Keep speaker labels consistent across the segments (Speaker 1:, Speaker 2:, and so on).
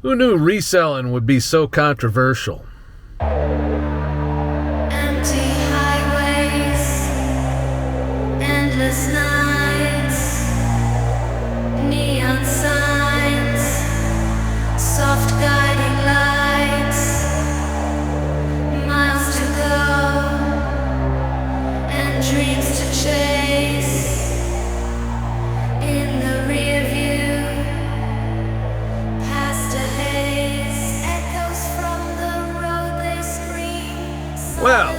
Speaker 1: Who knew reselling would be so controversial?
Speaker 2: Empty highways, endless nights, neon signs, soft guiding lights, miles to go, and dreams to chase. In the rear view, past a haze, echoes from the road they scream.
Speaker 1: Well,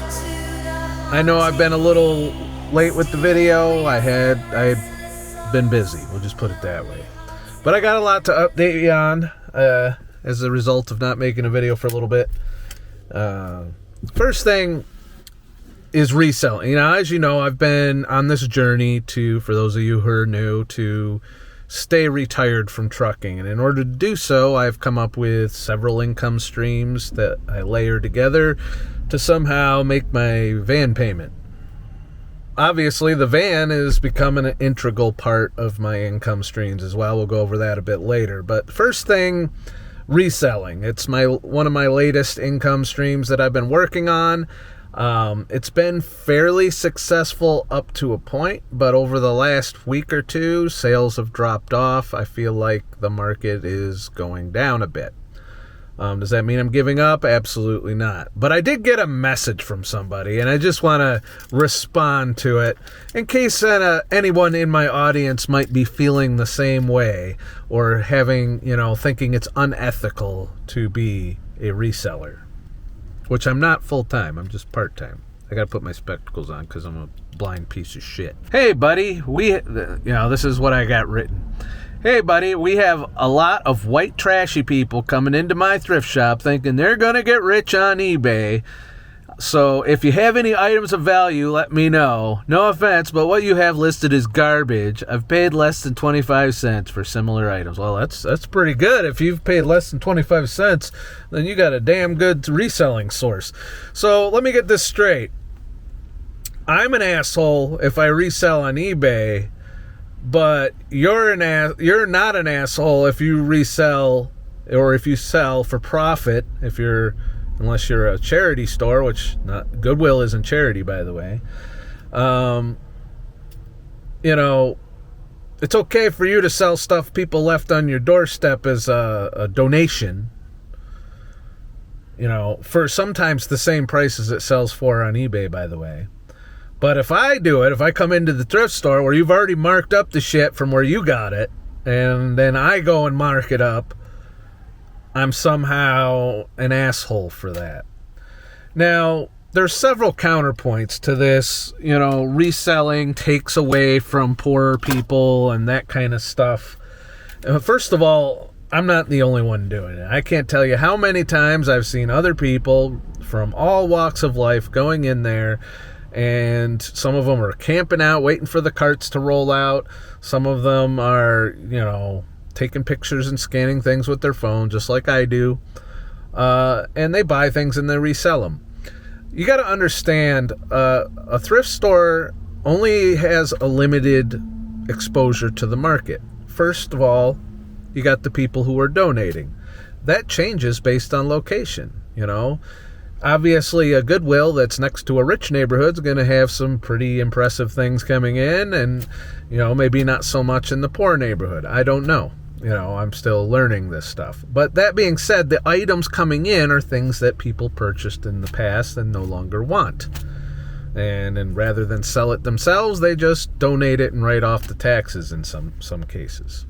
Speaker 1: I know I've been a little late with the video. I've been busy. We'll just put it that way. But I got a lot to update you on as a result of not making a video for a little bit. First thing is reselling. As you know, I've been on this journey for those of you who are new, to stay retired from trucking. And in order to do so, I've come up with several income streams that I layer together to somehow make my van payment. Obviously, the van is becoming an integral part of my income streams as well. We'll go over that a bit later. But first thing, reselling. It's one of my latest income streams that I've been working on. It's been fairly successful up to a point, but over the last week or two, sales have dropped off. I feel like the market is going down a bit. Does that mean I'm giving up? Absolutely not. But I did get a message from somebody, and I just want to respond to it in case anyone in my audience might be feeling the same way, or thinking it's unethical to be a reseller. Which I'm not full-time, I'm just part-time. I gotta put my spectacles on because I'm a blind piece of shit. Hey, buddy, this is what I got written. Hey, buddy, we have a lot of white trashy people coming into my thrift shop thinking they're gonna get rich on eBay. So if you have any items of value, let me know. No offense, but what you have listed is garbage. I've paid less than 25 cents for similar items. Well, that's pretty good. If you've paid less than 25 cents, then you got a damn good reselling source. So let me get this straight. I'm an asshole if I resell on eBay, but you're not an asshole if you resell, or if you sell for profit, unless you're a charity store, which Goodwill isn't charity, by the way. It's okay for you to sell stuff people left on your doorstep as a donation, for sometimes the same price as it sells for on eBay, by the way. But if I come into the thrift store where you've already marked up the shit from where you got it, and then I go and mark it up, I'm somehow an asshole for that. Now, there's several counterpoints to this. Reselling takes away from poorer people and that kind of stuff. First of all, I'm not the only one doing it. I can't tell you how many times I've seen other people from all walks of life going in there, and some of them are camping out, waiting for the carts to roll out. Some of them are, taking pictures and scanning things with their phone, just like I do. And they buy things and they resell them. You got to understand, a thrift store only has a limited exposure to the market. First of all, you got the people who are donating. That changes based on location, Obviously, a Goodwill that's next to a rich neighborhood is going to have some pretty impressive things coming in, and, maybe not so much in the poor neighborhood. I don't know. I'm still learning this stuff. But that being said, the items coming in are things that people purchased in the past and no longer want. And rather than sell it themselves, they just donate it and write off the taxes in some cases.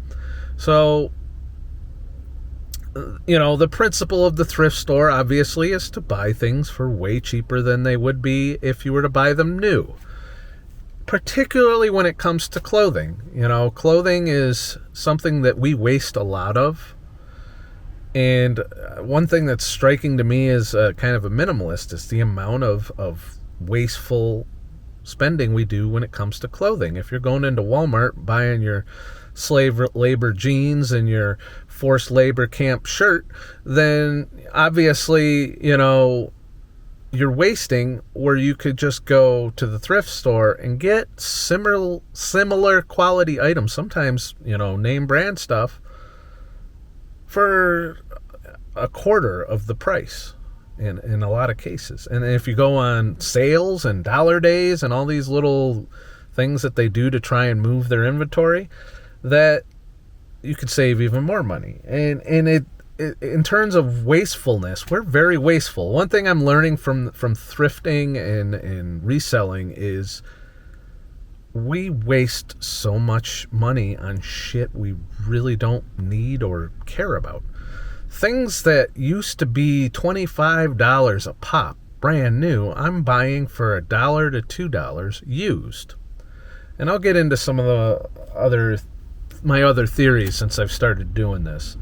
Speaker 1: So, the principle of the thrift store, obviously, is to buy things for way cheaper than they would be if you were to buy them new. Particularly when it comes to clothing. Clothing is something that we waste a lot of. And one thing that's striking to me as kind of a minimalist is the amount of wasteful spending we do when it comes to clothing. If you're going into Walmart buying your slave labor jeans and your forced labor camp shirt, then obviously, you're wasting where you could just go to the thrift store and get similar quality items, sometimes, name brand stuff, for a quarter of the price in a lot of cases. And if you go on sales and dollar days and all these little things that they do to try and move their inventory, that you could save even more money. And it in terms of wastefulness, we're very wasteful. One thing I'm learning from thrifting and reselling is we waste so much money on shit we really don't need or care about. Things that used to be $25 a pop, brand new, I'm buying for $1 to $2 used. And I'll get into some of my other theories since I've started doing this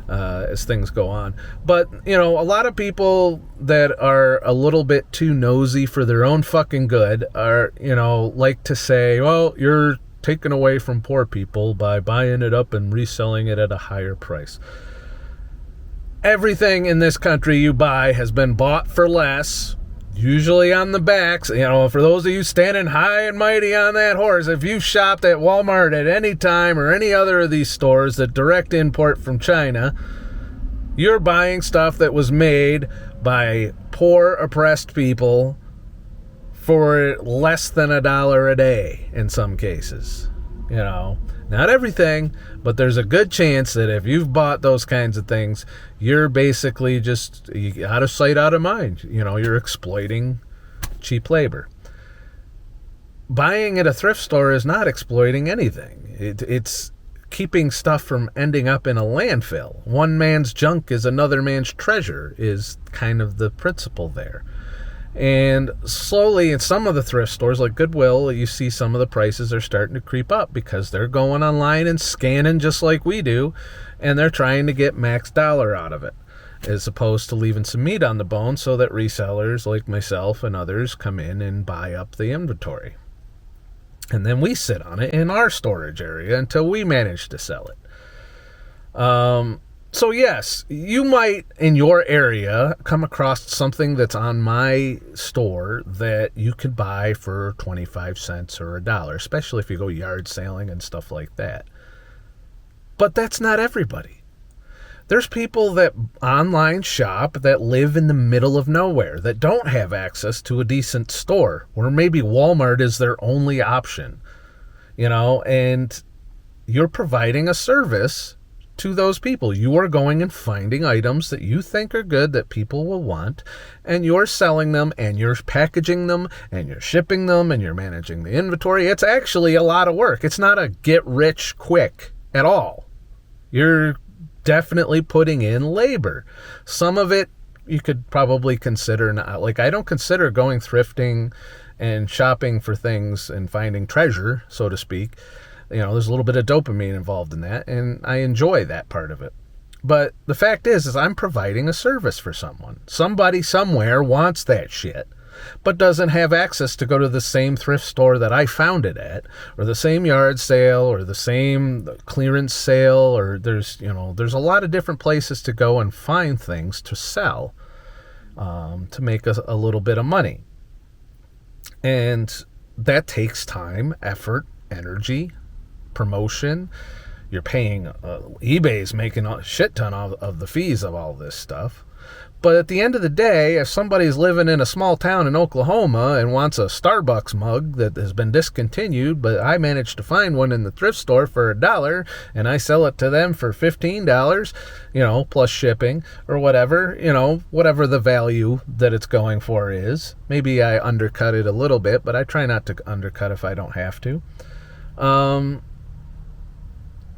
Speaker 1: as things go on. But, a lot of people that are a little bit too nosy for their own fucking good are, like to say, well, you're taking away from poor people by buying it up and reselling it at a higher price. Everything in this country you buy has been bought for less, usually on the backs. For those of you standing high and mighty on that horse, if you've shopped at Walmart at any time or any other of these stores that direct import from China, you're buying stuff that was made by poor, oppressed people for less than $1 a day in some cases. Not everything, but there's a good chance that if you've bought those kinds of things, you're basically just out of sight, out of mind. You're exploiting cheap labor. Buying at a thrift store is not exploiting anything. It's keeping stuff from ending up in a landfill. One man's junk is another man's treasure is kind of the principle there. And slowly in some of the thrift stores like Goodwill, you see some of the prices are starting to creep up because they're going online and scanning just like we do, and they're trying to get max dollar out of it, as opposed to leaving some meat on the bone so that resellers like myself and others come in and buy up the inventory. And then we sit on it in our storage area until we manage to sell it. So yes, you might in your area come across something that's on my store that you could buy for 25 cents or $1, especially if you go yard sailing and stuff like that. But that's not everybody. There's people that online shop that live in the middle of nowhere, that don't have access to a decent store, or maybe Walmart is their only option, and you're providing a service to those people. You are going and finding items that you think are good that people will want, and you're selling them, and you're packaging them, and you're shipping them, and you're managing the inventory. It's actually a lot of work. It's not a get rich quick at all. You're definitely putting in labor. Some of it you could probably consider not. Like, I don't consider going thrifting and shopping for things and finding treasure, so to speak. There's a little bit of dopamine involved in that, and I enjoy that part of it. But the fact is I'm providing a service for someone. Somebody somewhere wants that shit, but doesn't have access to go to the same thrift store that I found it at, or the same yard sale, or the same clearance sale, or there's a lot of different places to go and find things to sell to make a little bit of money. And that takes time, effort, energy, promotion. You're paying eBay's making a shit ton of the fees of all this stuff. But at the end of the day, if somebody's living in a small town in Oklahoma and wants a Starbucks mug that has been discontinued, but I managed to find one in the thrift store for $1 and I sell it to them for $15, plus shipping or whatever, whatever the value that it's going for is. Maybe I undercut it a little bit, but I try not to undercut if I don't have to.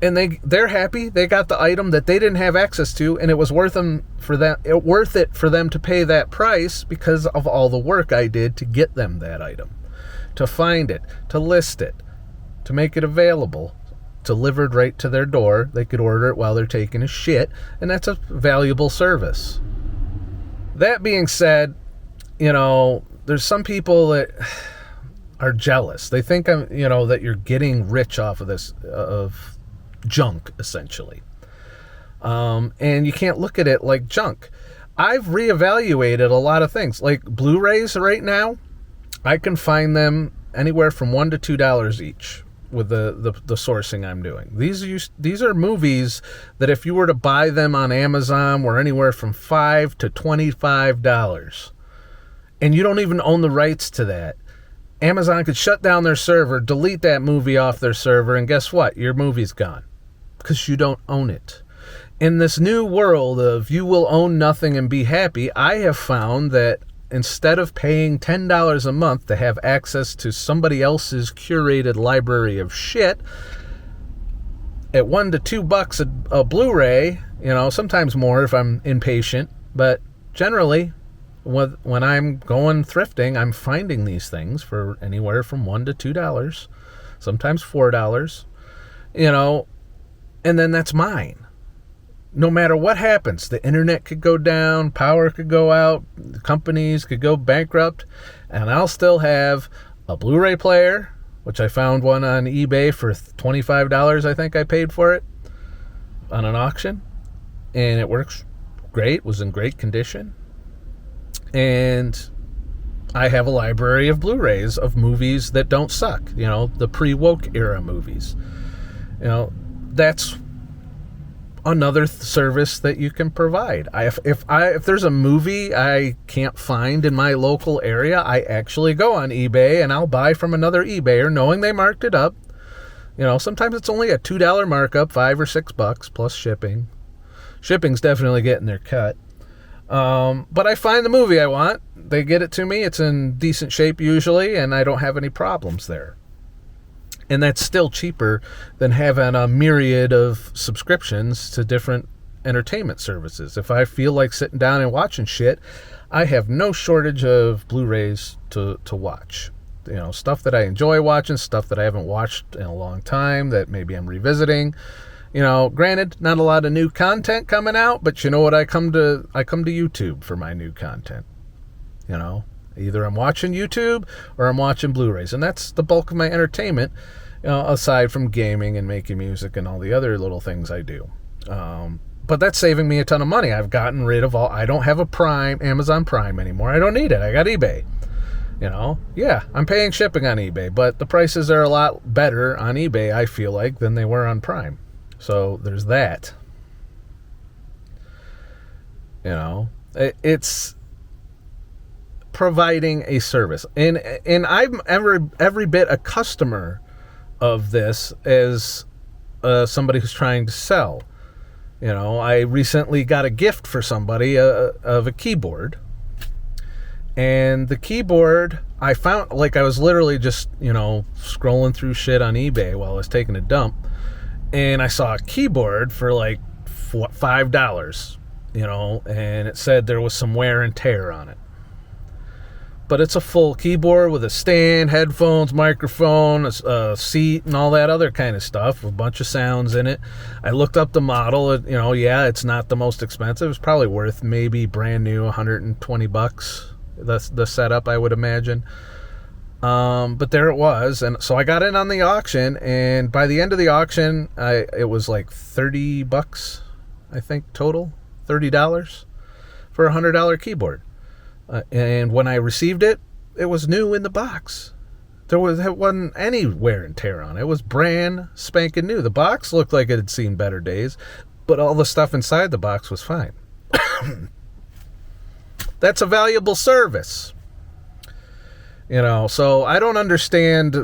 Speaker 1: And they're happy. They got the item that they didn't have access to, and it was worth it for them to pay that price because of all the work I did to get them that item, to find it, to list it, to make it available, delivered right to their door. They could order it while they're taking a shit, and that's a valuable service. That being said, there's some people that are jealous. They think that you're getting rich off of this, of junk, essentially. And you can't look at it like junk. I've reevaluated a lot of things. Like Blu-rays right now, I can find them anywhere from $1 to $2 each. with the sourcing I'm doing. These are movies that if you were to buy them on Amazon were anywhere from $5 to $25. And you don't even own the rights to that. Amazon could shut down their server, delete that movie off their server, and guess what? Your movie's gone. Because you don't own it. In this new world of you will own nothing and be happy, I have found that instead of paying $10 a month to have access to somebody else's curated library of shit, at $1 to $2 a Blu-ray, sometimes more if I'm impatient, but generally, when I'm going thrifting, I'm finding these things for anywhere from $1 to $2, sometimes $4, and then that's mine. No matter what happens, the internet could go down, power could go out, companies could go bankrupt, and I'll still have a Blu-ray player, which I found one on eBay for $25, I think I paid for it, on an auction, and it works great, was in great condition, and I have a library of Blu-rays of movies that don't suck, the pre-woke era movies. That's another service that you can provide. If there's a movie I can't find in my local area, I actually go on eBay and I'll buy from another eBayer, knowing they marked it up. Sometimes it's only a $2 markup, $5 or $6 plus shipping. Shipping's definitely getting their cut. But I find the movie I want. They get it to me. It's in decent shape usually, and I don't have any problems there. And that's still cheaper than having a myriad of subscriptions to different entertainment services. If I feel like sitting down and watching shit, I have no shortage of Blu-rays to watch. Stuff that I enjoy watching, stuff that I haven't watched in a long time that maybe I'm revisiting. Granted, not a lot of new content coming out, but you know what? I come to YouTube for my new content. Either I'm watching YouTube or I'm watching Blu-rays, and that's the bulk of my entertainment, aside from gaming and making music and all the other little things I do. But that's saving me a ton of money. I've gotten rid of I don't have Amazon Prime anymore. I don't need it. I got eBay. Yeah, I'm paying shipping on eBay, but the prices are a lot better on eBay, I feel like, than they were on Prime. So there's that. It's providing a service, and I'm every bit a customer of this as somebody who's trying to sell. I recently got a gift for somebody of a keyboard, and the keyboard I found, I was literally just scrolling through shit on eBay while I was taking a dump, and I saw a keyboard for $5, and it said there was some wear and tear on it. But it's a full keyboard with a stand, headphones, microphone, a seat, and all that other kind of stuff, with a bunch of sounds in it. I looked up the model. It's not the most expensive. It's probably worth maybe brand new $120. That's the setup, I would imagine. But there it was, and so I got in on the auction, and by the end of the auction, it was $30, I think, total, $30 for a $100 keyboard. And when I received it, it was new in the box. It wasn't any wear and tear on it. It was brand spanking new. The box looked like it had seen better days, but all the stuff inside the box was fine. That's a valuable service. So I don't understand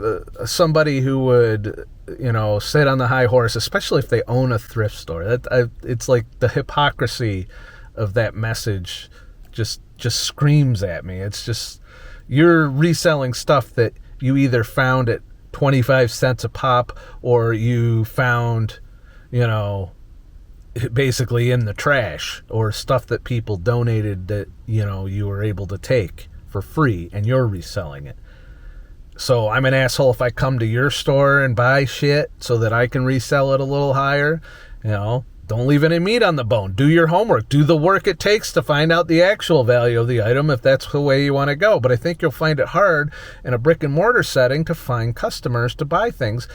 Speaker 1: somebody who would, sit on the high horse, especially if they own a thrift store. It's like the hypocrisy of that message just screams at me. It's just, you're reselling stuff that you either found at 25 cents a pop, or you found, basically in the trash, or stuff that people donated that, you were able to take for free, and you're reselling it. So I'm an asshole if I come to your store and buy shit so that I can resell it a little higher. Don't leave any meat on the bone. Do your homework. Do the work it takes to find out the actual value of the item if that's the way you want to go. But I think you'll find it hard in a brick and mortar setting to find customers to buy things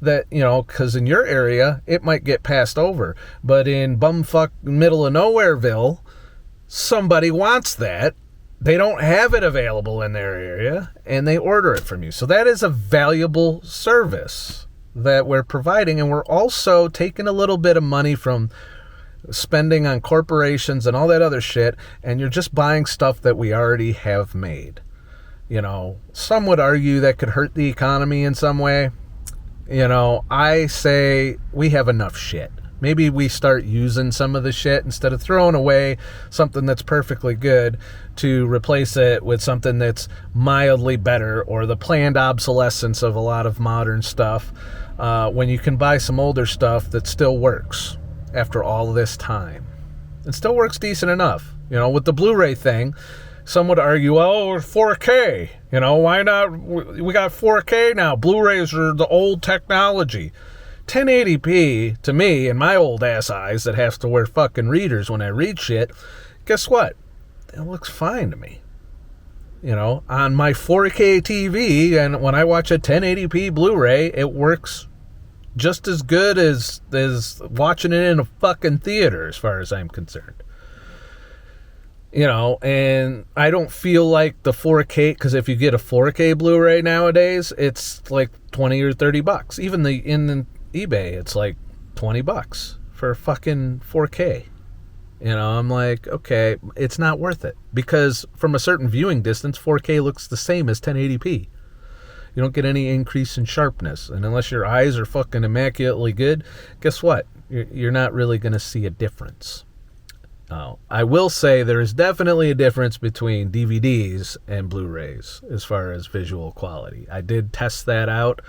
Speaker 1: that, because in your area, it might get passed over. But in bumfuck middle of nowhereville, somebody wants that. They don't have it available in their area, and they order it from you. So that is a valuable service. that we're providing, and we're also taking a little bit of money from spending on corporations and all that other shit, and you're just buying stuff that we already have made. You know, some would argue that could hurt the economy in some way. You know, I say we have enough shit. Maybe we start using some of the shit instead of throwing away something that's perfectly good to replace it with something that's mildly better, or the planned obsolescence of a lot of modern stuff, when you can buy some older stuff that still works after all this time. It still works decent enough. You know, with the Blu-ray thing, some would argue, oh, 4K. You know, why not? We got 4K now. Blu-rays are the old technology. 1080p, to me, in my old ass eyes that has to wear fucking readers when I read shit, guess what? It looks fine to me. You know, on my 4K TV, and when I watch a 1080p Blu-ray, it works just as good as watching it in a fucking theater, as far as I'm concerned. You know, and I don't feel like the 4K, because if you get a 4K Blu-ray nowadays, it's like 20 or 30 bucks. Even in eBay, it's like 20 bucks for fucking 4K. You know, I'm like, okay, it's not worth it, because from a certain viewing distance, 4K looks the same as 1080p. You don't get any increase in sharpness, and unless your eyes are fucking immaculately good, guess what? You're not really going to see a difference. I will say there is definitely a difference between DVDs and Blu-rays as far as visual quality. I did test that out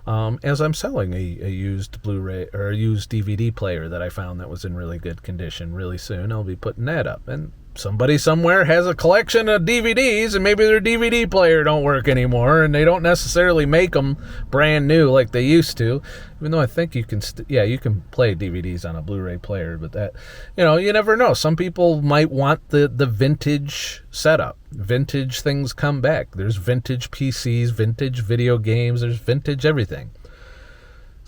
Speaker 1: as I'm selling a used Blu-ray or a used DVD player that I found that was in really good condition. Really soon I'll be putting that up. And somebody somewhere has a collection of DVDs, and maybe their DVD player don't work anymore, and they don't necessarily make them brand new like they used to, even though I think you can you can play DVDs on a Blu-ray player, but that, you know, you never know. Some people might want the vintage setup. Vintage things come back. There's vintage PCs, vintage video games, there's vintage everything.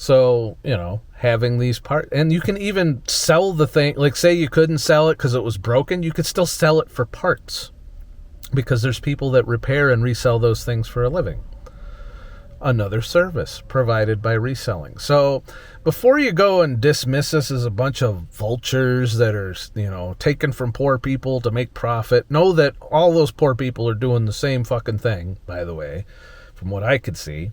Speaker 1: So, you know, having these parts, and you can even sell the thing, like say you couldn't sell it because it was broken, you could still sell it for parts, because there's people that repair and resell those things for a living. Another service provided by reselling. So before you go and dismiss us as a bunch of vultures that are, you know, taken from poor people to make profit, know that all those poor people are doing the same fucking thing, by the way, from what I could see.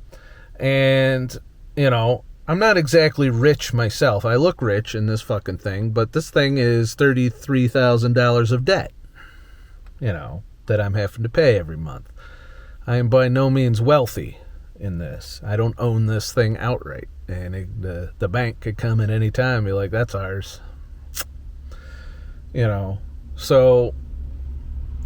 Speaker 1: And, you know, I'm not exactly rich myself. I look rich in this fucking thing, but this thing is $33,000 of debt, you know, that I'm having to pay every month. I am by no means wealthy in this. I don't own this thing outright, and the bank could come at any time and be like, that's ours. You know, so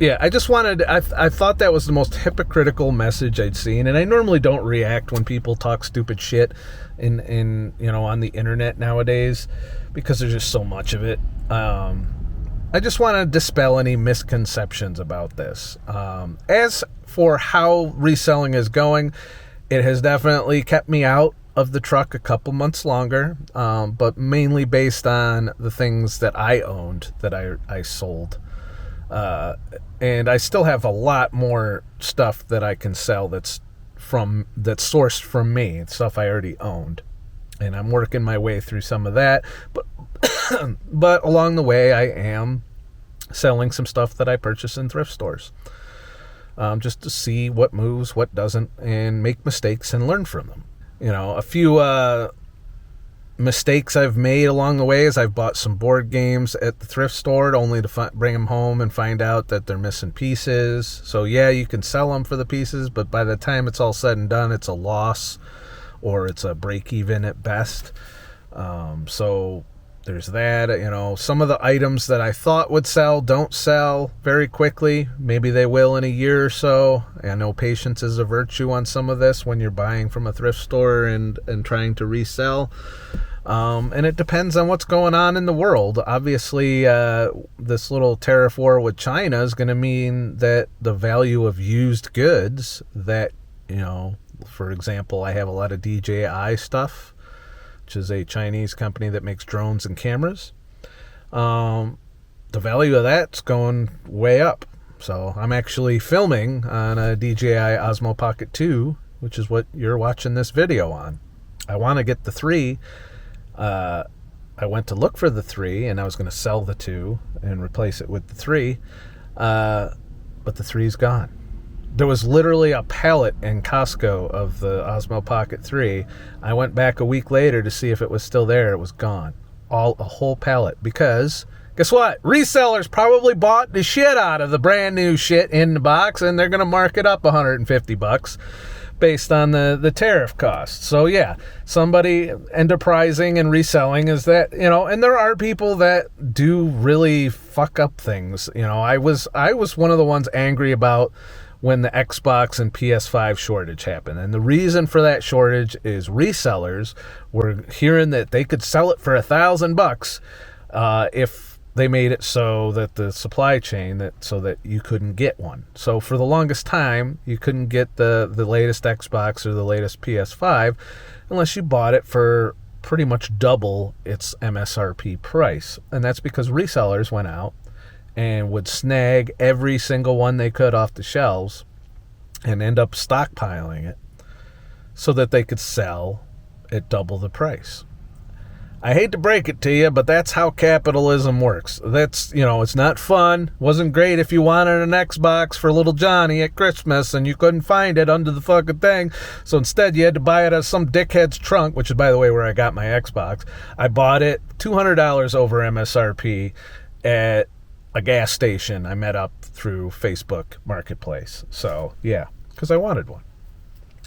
Speaker 1: yeah, I just wanted, I thought that was the most hypocritical message I'd seen, and I normally don't react when people talk stupid shit in you know, on the internet nowadays, because there's just so much of it. I just want to dispel any misconceptions about this. As for how reselling is going, it has definitely kept me out of the truck a couple months longer, but mainly based on the things that I owned that I sold. And I still have a lot more stuff that I can sell that's sourced from me, stuff I already owned, and I'm working my way through some of that. But along the way, I am selling some stuff that I purchase in thrift stores, just to see what moves, what doesn't, and make mistakes and learn from them. You know, a few mistakes I've made along the way is I've bought some board games at the thrift store only to bring them home and find out that they're missing pieces. So yeah, you can sell them for the pieces, but by the time it's all said and done, it's a loss, or it's a break even at best. So there's that. You know, some of the items that I thought would sell don't sell very quickly. Maybe they will in a year or so. I know patience is a virtue on some of this when you're buying from a thrift store and trying to resell. And it depends on what's going on in the world. Obviously, this little tariff war with China is going to mean that the value of used goods that, you know, for example, I have a lot of DJI stuff, which is a Chinese company that makes drones and cameras. The value of that's going way up. So I'm actually filming on a DJI Osmo Pocket 2, which is what you're watching this video on. I want to get the 3. I went to look for the 3, and I was going to sell the 2 and replace it with the 3, but the 3's gone. There was literally a pallet in Costco of the Osmo Pocket 3. I went back a week later to see if it was still there. It was gone. A whole pallet. Because, guess what? Resellers probably bought the shit out of the brand new shit in the box, and they're going to mark it up $150 based on the tariff cost. So yeah, somebody enterprising and reselling is that, and there are people that do really fuck up things. I was one of the ones angry about when the Xbox and PS5 shortage happened. And the reason for that shortage is resellers were hearing that they could sell it for $1,000 if they made it so that the supply chain, so that you couldn't get one. So for the longest time, you couldn't get the latest Xbox or the latest PS5 unless you bought it for pretty much double its MSRP price. And that's because resellers went out and would snag every single one they could off the shelves and end up stockpiling it so that they could sell at double the price. I hate to break it to you, but that's how capitalism works. That's, it's not fun. Wasn't great if you wanted an Xbox for little Johnny at Christmas and you couldn't find it under the fucking thing. So instead you had to buy it out of some dickhead's trunk, which is, by the way, where I got my Xbox. I bought it $200 over MSRP at a gas station I met up through Facebook Marketplace. So, yeah, because I wanted one.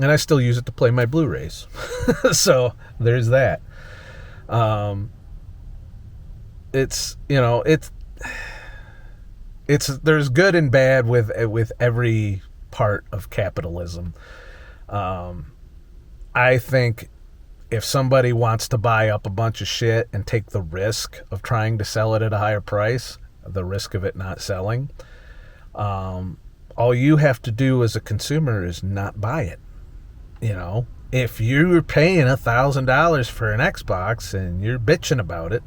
Speaker 1: And I still use it to play my Blu-rays. So, there's that. It's there's good and bad with every part of capitalism. I think if somebody wants to buy up a bunch of shit and take the risk of trying to sell it at a higher price, the risk of it not selling, all you have to do as a consumer is not buy it. If you're paying $1,000 for an Xbox and you're bitching about it,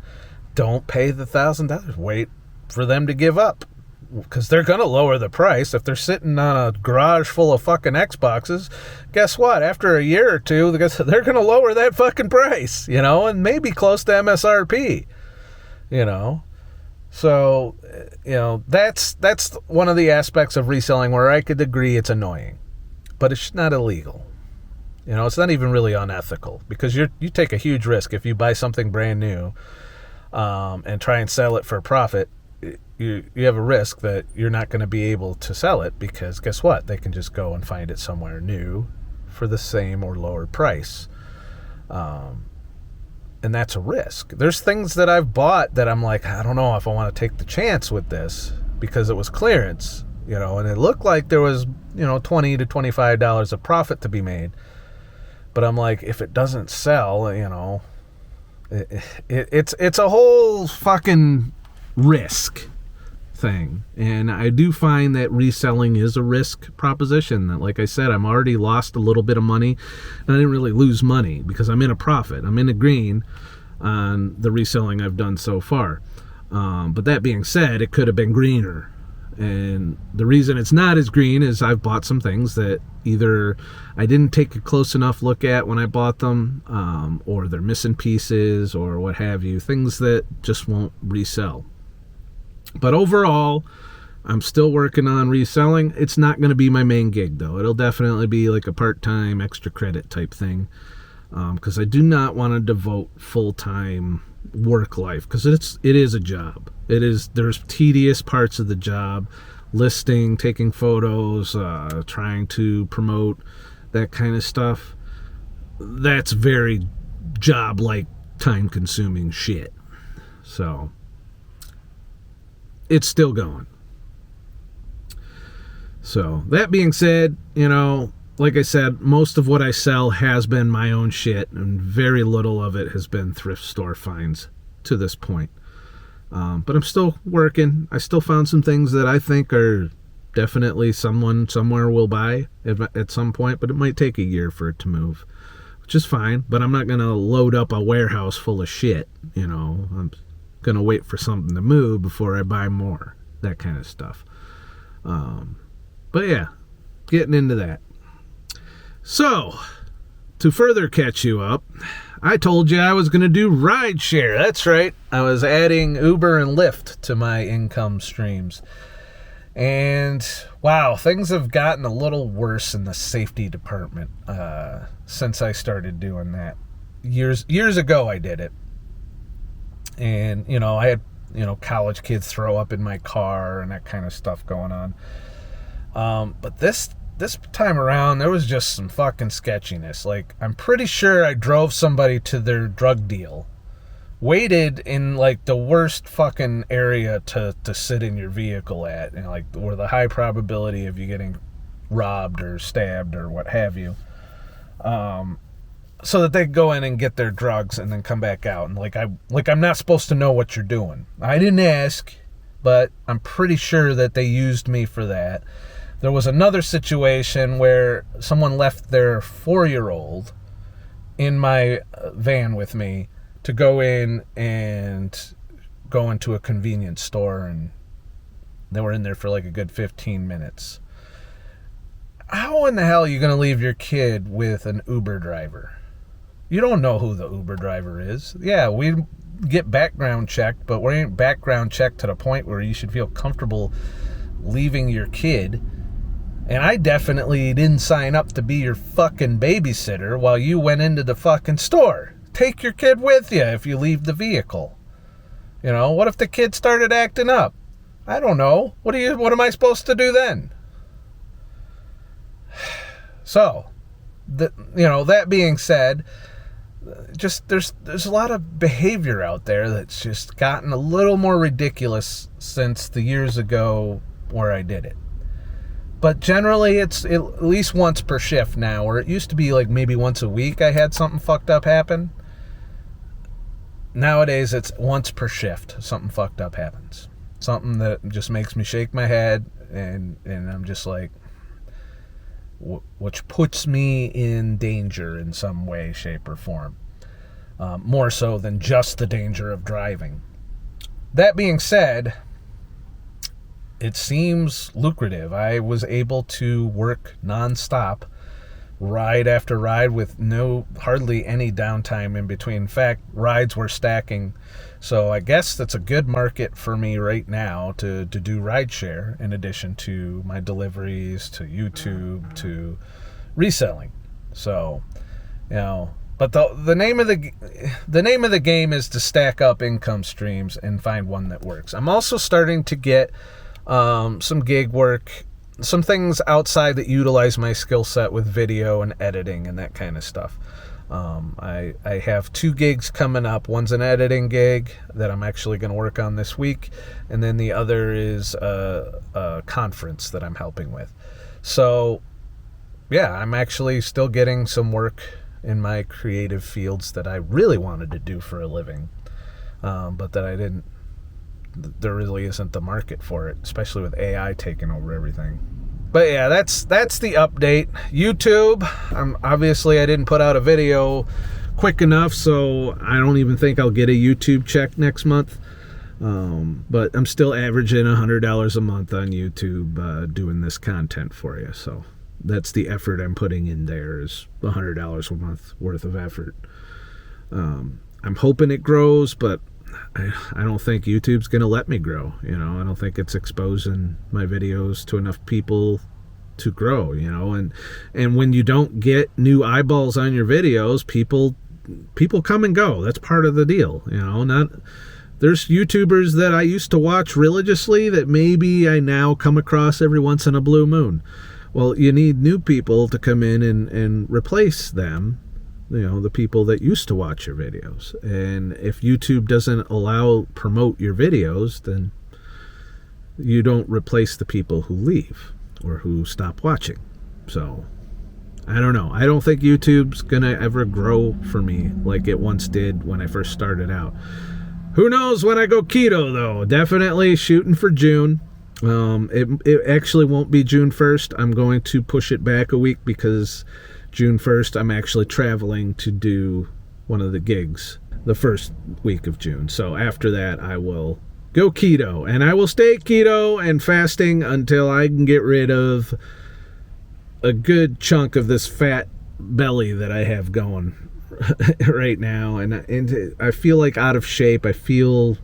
Speaker 1: don't pay the $1,000. Wait for them to give up, because they're going to lower the price. If they're sitting on a garage full of fucking Xboxes, guess what? After a year or two, they're going to lower that fucking price, and maybe close to MSRP, So, that's one of the aspects of reselling where I could agree it's annoying, but it's not illegal. It's not even really unethical, because you take a huge risk if you buy something brand new and try and sell it for a profit. You have a risk that you're not going to be able to sell it, because guess what? They can just go and find it somewhere new for the same or lower price. And that's a risk. There's things that I've bought that I'm like, I don't know if I want to take the chance with this because it was clearance, and it looked like there was, $20 to $25 of profit to be made. But I'm like, if it doesn't sell, it's a whole fucking risk thing. And I do find that reselling is a risk proposition. Like I said, I'm already lost a little bit of money. And I didn't really lose money because I'm in a profit. I'm in the green on the reselling I've done so far. But that being said, it could have been greener. And the reason it's not as green is I've bought some things that either I didn't take a close enough look at when I bought them, or they're missing pieces or what have you, things that just won't resell. But overall, I'm still working on reselling. It's not going to be my main gig, though. It'll definitely be like a part-time extra credit type thing, because I do not want to devote full-time work life, because it is a job. There's tedious parts of the job, listing, taking photos, trying to promote, that kind of stuff. That's very job-like, time-consuming shit. So it's still going. So that being said, like I said, most of what I sell has been my own shit, and very little of it has been thrift store finds to this point. But I'm still working. I still found some things that I think are definitely someone somewhere will buy at some point, but it might take a year for it to move, which is fine. But I'm not going to load up a warehouse full of shit. I'm going to wait for something to move before I buy more, that kind of stuff. But yeah, getting into that. So, to further catch you up, I told you I was going to do rideshare. That's right. I was adding Uber and Lyft to my income streams. And wow, things have gotten a little worse in the safety department since I started doing that. Years ago I did it. And, I had, college kids throw up in my car and that kind of stuff going on. But this time around, there was just some fucking sketchiness. Like, I'm pretty sure I drove somebody to their drug deal, waited in, like, the worst fucking area to sit in your vehicle at, like, where the high probability of you getting robbed or stabbed or what have you, so that they could go in and get their drugs and then come back out. And, I'm not supposed to know what you're doing. I didn't ask, but I'm pretty sure that they used me for that. There was another situation where someone left their 4-year-old in my van with me to go in and go into a convenience store, and they were in there for like a good 15 minutes. How in the hell are you going to leave your kid with an Uber driver? You don't know who the Uber driver is. Yeah, we get background checked, but we ain't background checked to the point where you should feel comfortable leaving your kid. And I definitely didn't sign up to be your fucking babysitter while you went into the fucking store. Take your kid with you if you leave the vehicle. What if the kid started acting up? I don't know. What am I supposed to do then? So, that being said, just there's a lot of behavior out there that's just gotten a little more ridiculous since the years ago where I did it. But generally, it's at least once per shift now, where it used to be like maybe once a week I had something fucked up happen. Nowadays, it's once per shift something fucked up happens. Something that just makes me shake my head, and I'm just like, which puts me in danger in some way, shape, or form. More so than just the danger of driving. That being said, it seems lucrative. I was able to work nonstop, ride after ride, with hardly any downtime in between. In fact, rides were stacking. So I guess that's a good market for me right now to do rideshare, in addition to my deliveries, to YouTube, to reselling. So, but the name of the game is to stack up income streams and find one that works. I'm also starting to get some gig work, some things outside that utilize my skill set with video and editing and that kind of stuff. I have 2 gigs coming up. One's an editing gig that I'm actually going to work on this week, and then the other is a conference that I'm helping with. So, yeah, I'm actually still getting some work in my creative fields that I really wanted to do for a living, but that I didn't. There really isn't the market for it, especially with AI taking over everything. But yeah, that's the update. YouTube, obviously I didn't put out a video quick enough, so I don't even think I'll get a YouTube check next month. But I'm still averaging $100 a month on YouTube doing this content for you. So that's the effort I'm putting in there, is $100 a month worth of effort. I'm hoping it grows, but I don't think YouTube's going to let me grow. I don't think it's exposing my videos to enough people to grow, and when you don't get new eyeballs on your videos, people come and go. That's part of the deal. There's YouTubers that I used to watch religiously that maybe I now come across every once in a blue moon. Well, you need new people to come in and replace them, the people that used to watch your videos. And if YouTube doesn't promote your videos, then you don't replace the people who leave or who stop watching. So, I don't know. I don't think YouTube's gonna ever grow for me like it once did when I first started out. Who knows when I go keto, though? Definitely shooting for June. It actually won't be June 1st. I'm going to push it back a week because June 1st I'm actually traveling to do one of the gigs the first week of June. So after that I will go keto, and I will stay keto and fasting until I can get rid of a good chunk of this fat belly that I have going right now, and I feel like out of shape. I feel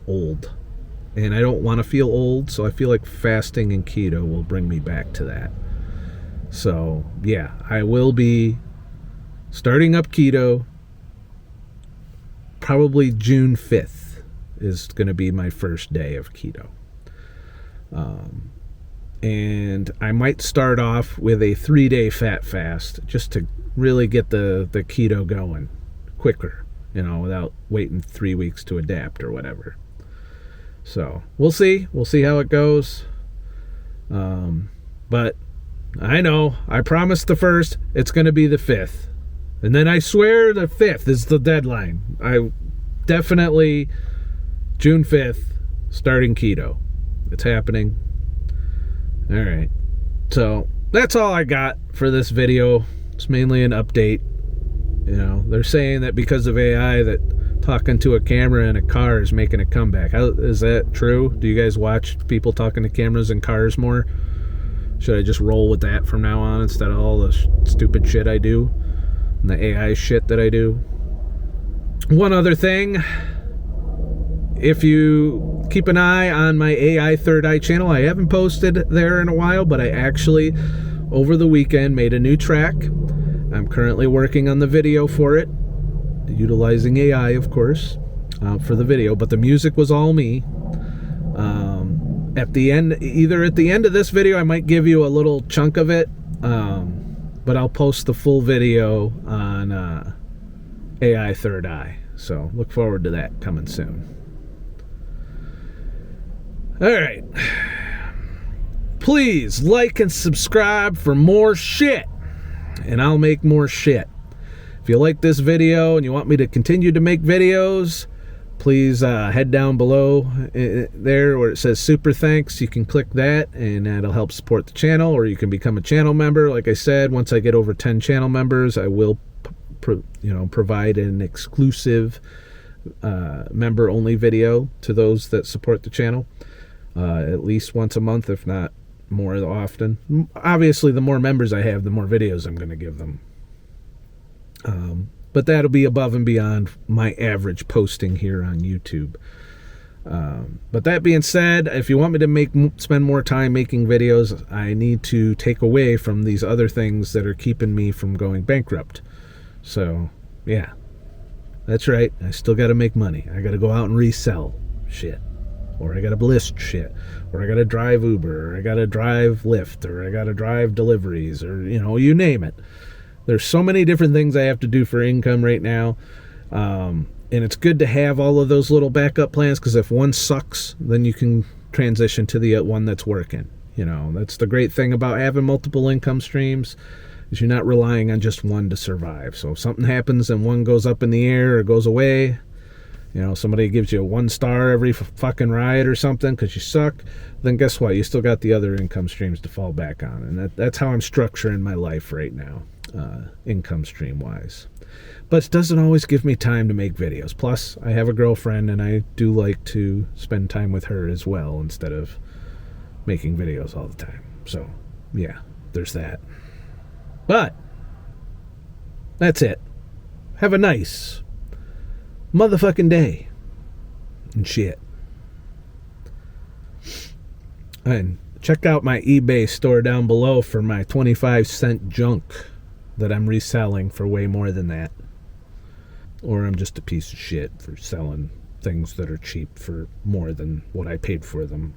Speaker 1: old, and I don't want to feel old, so I feel like fasting and keto will bring me back to that. So yeah, I will be starting up keto. Probably June 5th is going to be my first day of keto. And I might start off with a 3-day fat fast just to really get the keto going quicker, without waiting 3 weeks to adapt or whatever. So we'll see how it goes. But I know I promised the 1st, it's going to be the 5th, and then I swear the 5th is the deadline. I definitely June 5th starting keto. It's happening. All right, so that's all I got for this video. It's mainly an update. They're saying that because of AI that talking to a camera in a car is making a comeback. Is that true? Do you guys watch people talking to cameras in cars more? Should I just roll with that from now on instead of all the stupid shit I do and the AI shit that I do? One other thing, if you keep an eye on my AI Third Eye channel, I haven't posted there in a while, but I actually, over the weekend, made a new track. I'm currently working on the video for it, utilizing AI, of course, for the video, but the music was all me. At the end of this video, I might give you a little chunk of it, but I'll post the full video on AI Third Eye. So look forward to that coming soon. All right. Please like and subscribe for more shit, and I'll make more shit. If you like this video and you want me to continue to make videos, please head down below there where it says super thanks. You can click that, and that'll help support the channel, or you can become a channel member. Like I said, once I get over 10 channel members, I will provide an exclusive member only video to those that support the channel, at least once a month, if not more often. Obviously, the more members I have, the more videos I'm going to give them. But that'll be above and beyond my average posting here on YouTube. But that being said, if you want me to spend more time making videos, I need to take away from these other things that are keeping me from going bankrupt. So, yeah, that's right. I still got to make money. I got to go out and resell shit, or I got to list shit, or I got to drive Uber, or I got to drive Lyft, or I got to drive deliveries, or, you name it. There's so many different things I have to do for income right now. And it's good to have all of those little backup plans, because if one sucks, then you can transition to the one that's working. That's the great thing about having multiple income streams, is you're not relying on just one to survive. So if something happens and one goes up in the air or goes away, somebody gives you a 1 star every fucking ride or something because you suck, then guess what? You still got the other income streams to fall back on. And that's how I'm structuring my life right now, income stream wise. But it doesn't always give me time to make videos. Plus, I have a girlfriend, and I do like to spend time with her as well instead of making videos all the time. So, yeah, there's that. But that's it. Have a nice motherfucking day and shit. And check out my eBay store down below for my 25-cent junk that I'm reselling for way more than that. Or I'm just a piece of shit for selling things that are cheap for more than what I paid for them.